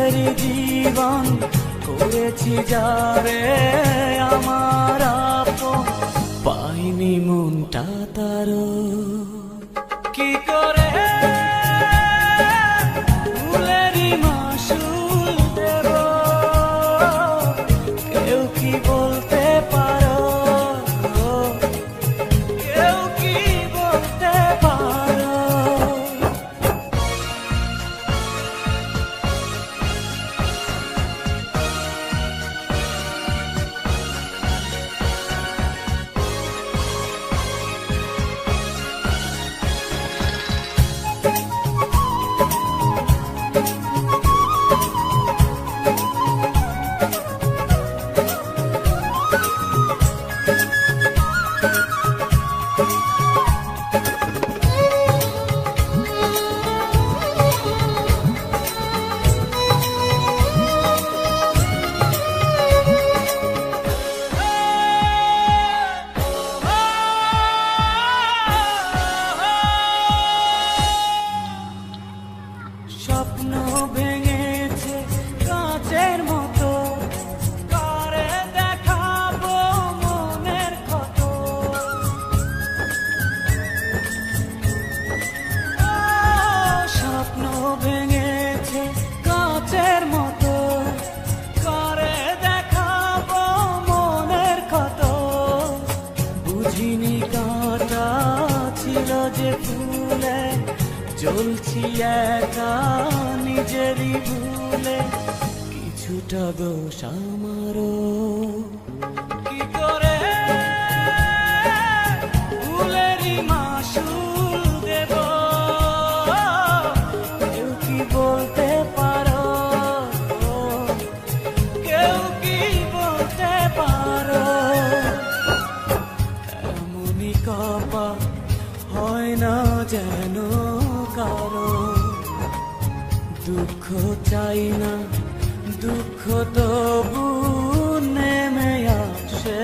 নিজের জীবন করেছি যারে আমার আপন, পাইনি মনটা তারও কি করে ফুলেরই মাসুল দেব, কেউ কি বলতে পারো, কেউ কি বলতে পারো। স্বপ্ন ভেঙেছে কাঁচের মতো, কারে দেখাবো মনের ক্ষত। স্বপ্ন ভেঙেছে কাঁচের মতো, কারে দেখাবো মনের ক্ষত। বুঝিনি কাঁটা ছিল যে ফুলে, জ্বলছি একা নিজেরই ভুলে, কিছুটা দোষ আমারও। কি করে ফুলেরই মাসুল দেব, কেউ কি বলতে পারো, কেউ কি বলতে পারো। এমনই কপাল হয় না যেন কারো, দুঃখ চাই না দুঃখ তবু নেমে আসে।